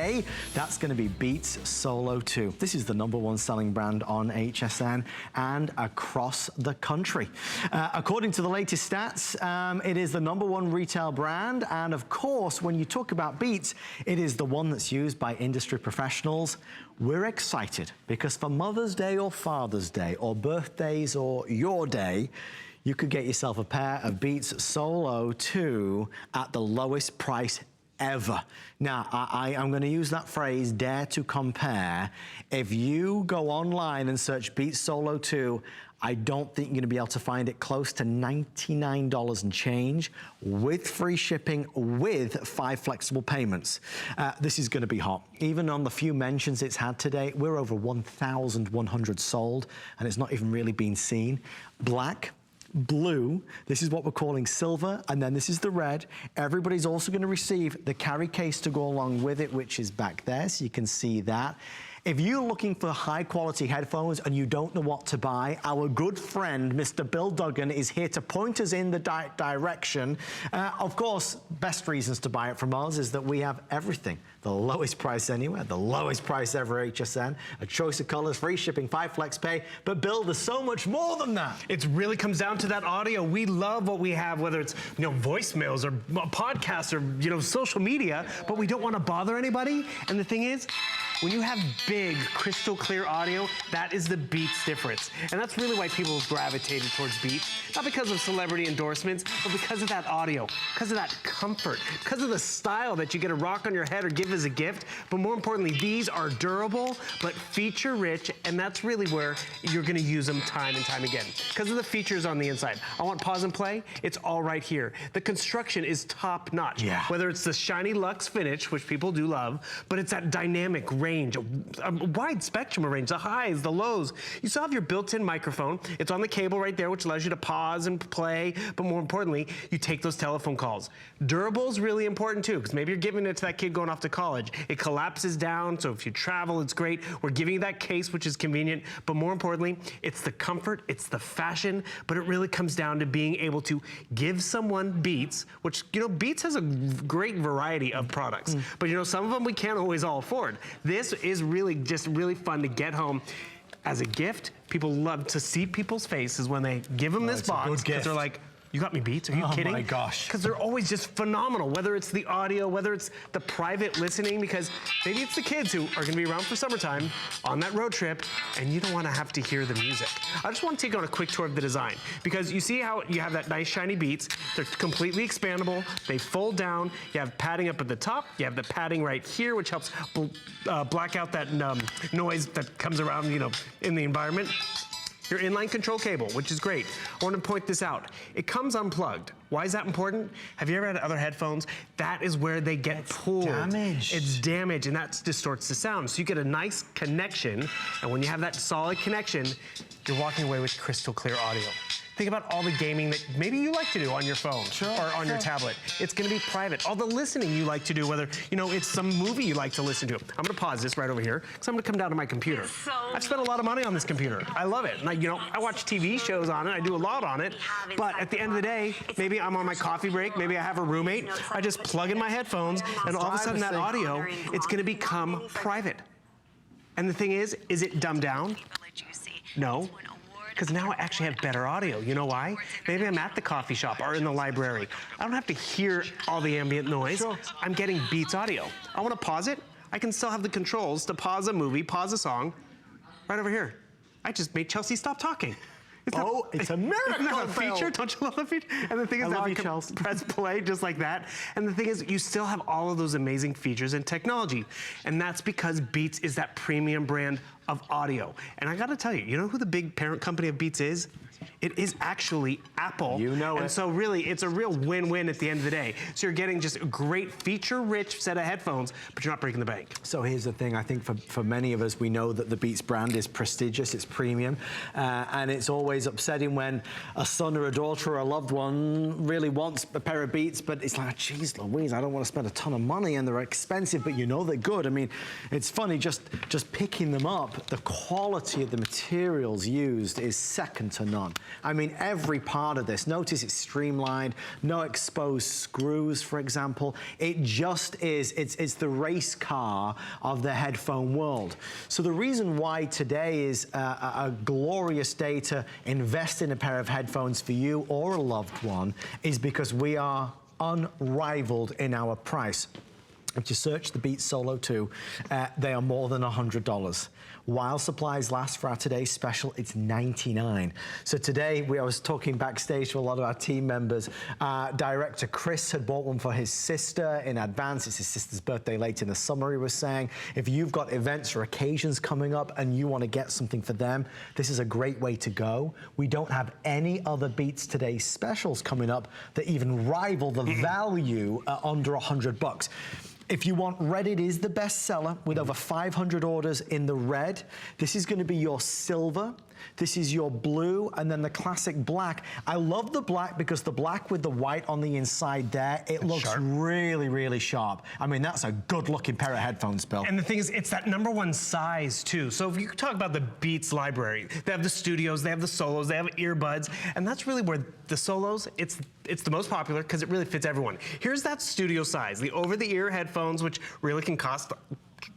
today. That's going to be Beats Solo 2. This is the #1 selling brand on HSN and across the country. According to the latest stats, it is the #1 retail brand, and of course, when you talk about Beats, it is the one that's used by industry professionals. We're excited because for Mother's Day or Father's Day or birthdays or your day, you could get yourself a pair of Beats Solo 2 at the lowest price ever. Now, I'm going to use that phrase, dare to compare. If you go online and search Beats Solo 2, I don't think you're going to be able to find it close to $99 and change with free shipping with 5 flexible payments. This is going to be hot. Even on the few mentions it's had today, we're over 1,100 sold, and it's not even really been seen. Black, blue, this is what we're calling silver, and then this is the red. Everybody's also going to receive the Carryi case to go along with it, which is back there, so you can see that. If you're looking for high quality headphones and you don't know what to buy, our good friend, Mr. Bill Duggan, is here to point us in the direction. Of course, best reasons to buy it from us is that we have everything. The lowest price anywhere, the lowest price ever HSN, a choice of colors, free shipping, 5 flex pay. But Bill, there's so much more than that. It really comes down to that audio. We love what we have, whether it's, voicemails or podcasts or, social media, but we don't want to bother anybody. And the thing is, when you have big, crystal clear audio, that is the Beats difference. And that's really why people have gravitated towards Beats. Not because of celebrity endorsements, but because of that audio, because of that comfort, because of the style that you get to rock on your head or give as a gift. But more importantly, these are durable, but feature rich, and that's really where you're gonna use them time and time again. Because of the features on the inside. I want pause and play, it's all right here. The construction is top notch. Yeah. Whether it's the shiny luxe finish, which people do love, but it's that dynamic range, a wide spectrum of range, the highs, the lows. You still have your built-in microphone. It's on the cable right there, which allows you to pause and play, but more importantly, you take those telephone calls. Durable is really important too, because maybe you're giving it to that kid going off to college. It collapses down, so if you travel, it's great. We're giving you that case, which is convenient, but more importantly, it's the comfort, it's the fashion, but it really comes down to being able to give someone Beats, which, Beats has a great variety of products, but some of them we can't always all afford. This is really fun to get home as a gift. People love to see people's faces when they give them this box, because they're like, you got me Beats? Are you kidding? Oh my gosh. Because they're always just phenomenal, whether it's the audio, whether it's the private listening, because maybe it's the kids who are gonna be around for summertime on that road trip, and you don't wanna have to hear the music. I just wanna take on a quick tour of the design, because you see how you have that nice shiny Beats, they're completely expandable, they fold down, you have padding up at the top, you have the padding right here, which helps black out that noise that comes around, in the environment. Your inline control cable, which is great. I want to point this out. It comes unplugged. Why is that important? Have you ever had other headphones? That is where they get pulled. Damaged. It's damaged, and that distorts the sound. So you get a nice connection, and when you have that solid connection, you're walking away with crystal clear audio. Think about all the gaming that maybe you like to do on your phone or on your tablet. It's gonna be private. All the listening you like to do, whether it's some movie you like to listen to. I'm gonna pause this right over here, because I'm gonna come down to my computer. I've spent a lot of money on this computer. I love it. And I watch TV shows on it, I do a lot on it, but at the end of the day, maybe I'm on my coffee break, maybe I have a roommate, I just plug in my headphones, and all of a sudden that audio, it's gonna become private. And the thing is it dumbed down? No. Because now I actually have better audio. You know why? Maybe I'm at the coffee shop or in the library. I don't have to hear all the ambient noise. I'm getting Beats audio. I want to pause it. I can still have the controls to pause a movie, pause a song, right over here. I just made Chelsea stop talking. It's a miracle. Isn't that a feature? Don't you love the feature? And the thing is, now you can press play just like that. And the thing is, you still have all of those amazing features and technology. And that's because Beats is that premium brand of audio. And I gotta tell you, you know who the big parent company of Beats is? It is actually Apple. You know it. And so really, it's a real win-win at the end of the day. So you're getting just a great feature-rich set of headphones, but you're not breaking the bank. So here's the thing, I think for many of us, we know that the Beats brand is prestigious, it's premium, and it's always upsetting when a son or a daughter or a loved one really wants a pair of Beats, but it's like, geez Louise, I don't want to spend a ton of money, and they're expensive, but they're good. I mean, it's funny, just picking them up, the quality of the materials used is second to none. I mean, every part of this, notice it's streamlined, no exposed screws, for example. It just is, it's the race car of the headphone world. So the reason why today is a glorious day to invest in a pair of headphones for you or a loved one is because we are unrivaled in our price. If you search the Beats Solo 2, they are more than $100. While supplies last for our today's special, it's $99. So today, I was talking backstage to a lot of our team members. Director Chris had bought one for his sister in advance. It's his sister's birthday late in the summer, he was saying. If you've got events or occasions coming up and you want to get something for them, this is a great way to go. We don't have any other Beats Today specials coming up that even rival the value under $100. If you want red, it is the best seller with over 500 orders in the red. This is going to be your silver. This is your blue, and then the classic black. I love the black because the black with the white on the inside there, it looks sharp. Really, really sharp. I mean, that's a good-looking pair of headphones, Bill. And the thing is, it's that #1 size, too. So if you talk about the Beats library, they have the studios, they have the solos, they have earbuds, and that's really where the solos, it's the most popular because it really fits everyone. Here's that studio size, the over-the-ear headphones, which really can cost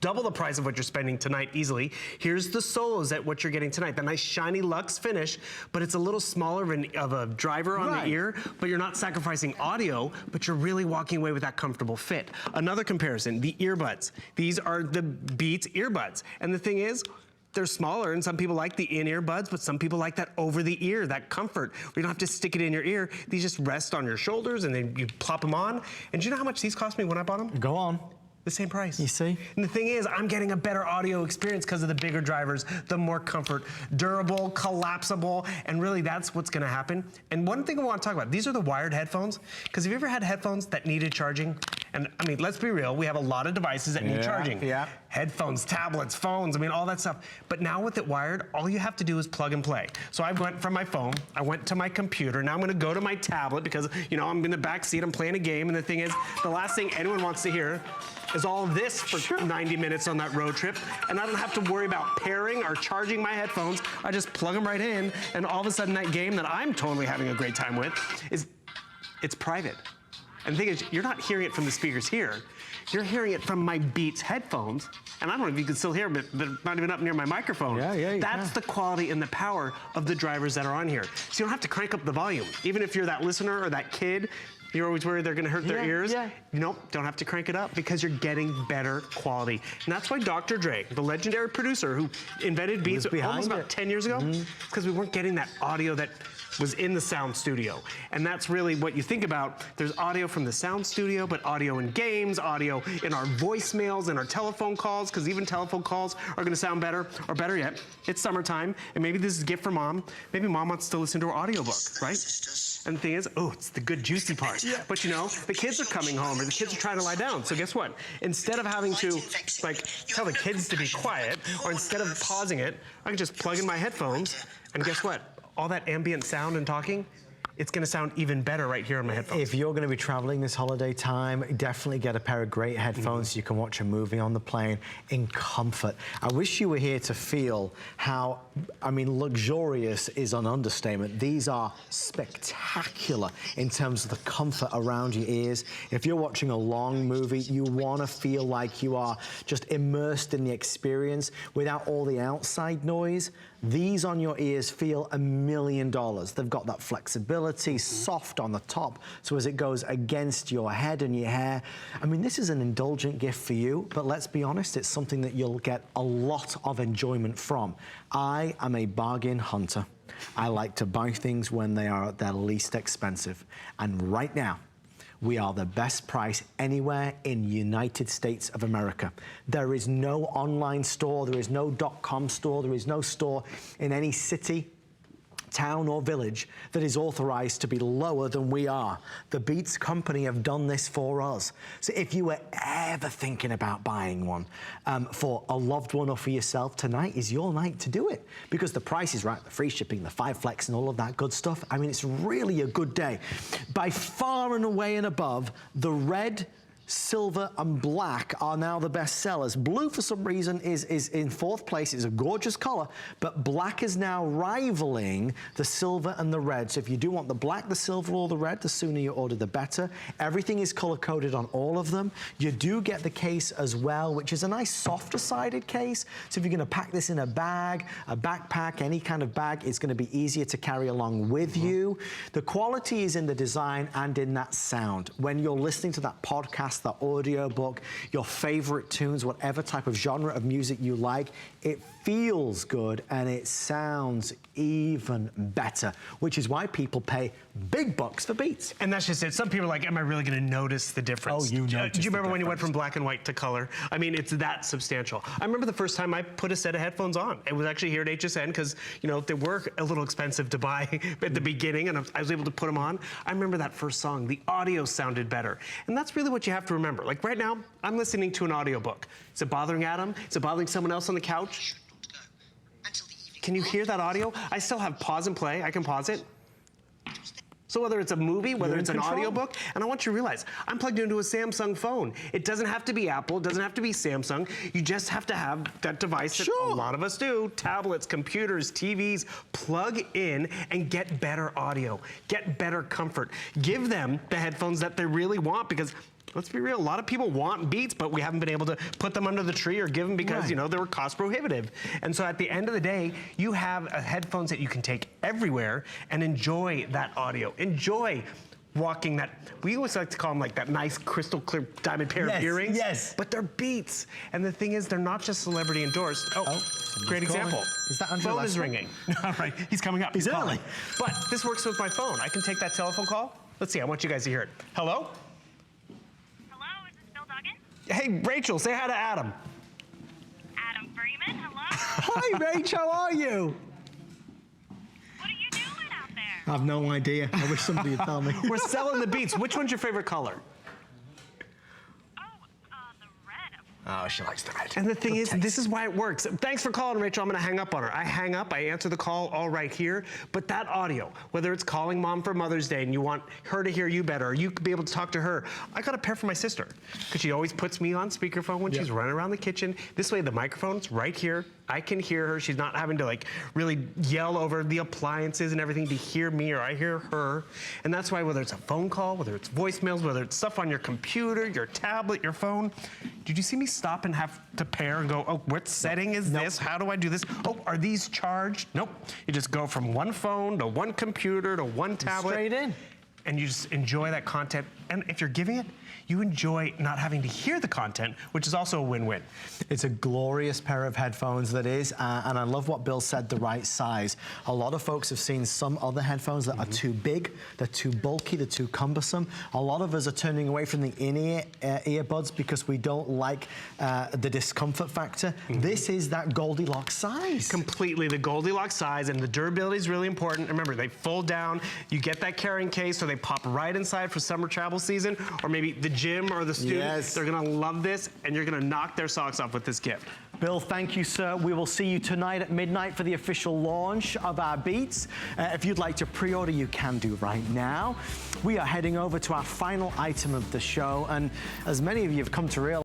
double the price of what you're spending tonight easily. Here's the solos at what you're getting tonight. The nice shiny luxe finish, but it's a little smaller of a driver on the ear, but you're not sacrificing audio, but you're really walking away with that comfortable fit. Another comparison, the earbuds. These are the Beats earbuds. And the thing is, they're smaller, and some people like the in-ear buds, but some people like that over-the-ear, that comfort. You don't have to stick it in your ear. These just rest on your shoulders, and then you plop them on. And do you know how much these cost me when I bought them? Go on. The same price. You see? And the thing is, I'm getting a better audio experience because of the bigger drivers, the more comfort, durable, collapsible, and really that's what's gonna happen. And one thing I wanna talk about, these are the wired headphones, because have you ever had headphones that needed charging? And I mean, let's be real, we have a lot of devices that need charging. Yeah. Headphones, tablets, phones, I mean, all that stuff. But now with it wired, all you have to do is plug and play. So I went from my phone, I went to my computer, now I'm gonna go to my tablet because, you know, I'm in the back seat, I'm playing a game, and the thing is, the last thing anyone wants to hear is all of this for 90 minutes on that road trip, and I don't have to worry about pairing or charging my headphones. I just plug them right in, and all of a sudden that game that I'm totally having a great time with it's private. And the thing is, you're not hearing it from the speakers here. You're hearing it from my Beats headphones, and I don't know if you can still hear, but they're not even up near my microphone. That's the quality and the power of the drivers that are on here. So you don't have to crank up the volume. Even if you're that listener or that kid, you're always worried they're gonna hurt their ears. Nope, don't have to crank it up because you're getting better quality. And that's why Dr. Dre, the legendary producer who invented Beats almost about 10 years ago, because we weren't getting that audio that was in the sound studio. And that's really what you think about. There's audio from the sound studio, but audio in games, audio in our voicemails, in our telephone calls, because even telephone calls are gonna sound better, or better yet, it's summertime, and maybe this is a gift for mom. Maybe mom wants to listen to her audiobook, right? And the thing is, oh, it's the good juicy part. But you know, the kids are coming home, or the kids are trying to lie down. So guess what? Instead of having to like tell the kids to be quiet, or instead of pausing it, I can just plug in my headphones, and guess what? All that ambient sound and talking, it's gonna sound even better right here on my headphones. If you're gonna be traveling this holiday time, definitely get a pair of great headphones so you can watch a movie on the plane in comfort. I wish you were here to feel how, I mean, luxurious is an understatement. These are spectacular in terms of the comfort around your ears. If you're watching a long movie, you wanna feel like you are just immersed in the experience without all the outside noise. These on your ears feel $1 million. They've got that flexibility, soft on the top, so as it goes against your head and your hair. I mean, this is an indulgent gift for you, but let's be honest, it's something that you'll get a lot of enjoyment from. I am a bargain hunter. I like to buy things when they are at their least expensive. And right now, we are the best price anywhere in United States of America. There is no online store, there is no .com store, there is no store in any city, town or village that is authorized to be lower than we are. The Beats company have done this for us. So if you were ever thinking about buying one for a loved one or for yourself, tonight is your night to do it because the price is right, the free shipping, the 5 flex and all of that good stuff. I mean, it's really a good day. By far and away and above, the red silver and black are now the best sellers. Blue, for some reason, is in fourth place. It's a gorgeous color, but black is now rivaling the silver and the red. So if you do want the black, the silver, or the red, the sooner you order, the better. Everything is color-coded on all of them. You do get the case as well, which is a nice softer-sided case. So if you're gonna pack this in a bag, a backpack, any kind of bag, it's gonna be easier to carry along with you. The quality is in the design and in that sound. When you're listening to that podcast, the audio book, your favorite tunes, whatever type of genre of music you like, it feels good and it sounds even better, which is why people pay big bucks for Beats. And that's just it. Some people are like, am I really gonna notice the difference? Oh, you notice. Do you remember when you went from black and white to color? I mean, it's that substantial. I remember the first time I put a set of headphones on. It was actually here at HSN because, you know, they were a little expensive to buy at the beginning, and I was able to put them on. I remember that first song. The audio sounded better. And that's really what you have to remember. Like right now, I'm listening to an audiobook. Is it bothering Adam? Is it bothering someone else on the couch? Can you hear that audio? I still have pause and play. I can pause it. So whether it's a movie, whether it's an audiobook, and I want you to realize, I'm plugged into a Samsung phone. It doesn't have to be Apple, it doesn't have to be Samsung. You just have to have that device that a lot of us do, tablets, computers, TVs, plug in and get better audio, get better comfort. Give them the headphones that they really want, because let's be real, a lot of people want Beats, but we haven't been able to put them under the tree or give them because, you know, they were cost prohibitive. And so at the end of the day, you have headphones that you can take everywhere and enjoy that audio. Enjoy walking that, we always like to call them like that nice crystal clear diamond pair of earrings. Yes. But they're Beats. And the thing is, they're not just celebrity endorsed. Oh, great example. Is that Andrew? Phone is ringing. All right, he's coming up. He's early. But this works with my phone. I can take that telephone call. Let's see, I want you guys to hear it. Hello? Hey, Rachel, say hi to Adam. Adam Freeman, hello. Hi, Rach, how are you? What are you doing out there? I have no idea. I wish somebody would tell me. We're selling the Beats. Which one's your favorite color? The red. Oh, she likes the red. And the thing is, this is why it works. Thanks for calling, Rachel. I'm gonna hang up on her. I hang up, I answer the call all right here, but that audio, whether it's calling mom for Mother's Day and you want her to hear you better, or you could be able to talk to her. I got a pair for my sister, because she always puts me on speakerphone when she's running around the kitchen. This way, the microphone's right here. I can hear her. She's not having to like really yell over the appliances and everything to hear me, or I hear her. And that's why whether it's a phone call, whether it's voicemails, whether it's stuff on your computer, your tablet, your phone, did you see me stop and have to pair and go, oh, what setting is this? How do I do this? Oh, are these charged? Nope. You just go from one phone to one computer to one tablet. Straight in. And you just enjoy that content. And if you're giving it, you enjoy not having to hear the content, which is also a win-win. It's a glorious pair of headphones that is, and I love what Bill said, the right size. A lot of folks have seen some other headphones that are too big, they're too bulky, they're too cumbersome. A lot of us are turning away from the in-ear earbuds because we don't like the discomfort factor. This is that Goldilocks size. Completely the Goldilocks size, and the durability is really important. Remember, they fold down, you get that carrying case, so they pop right inside for summer travel season, or maybe the gym or the student. They're gonna love this, and you're gonna knock their socks off with this gift. Bill, thank you, sir. We will see you tonight at midnight for the official launch of our Beats. If you'd like to pre-order, you can do right now. We are heading over to our final item of the show, and as many of you have come to realize,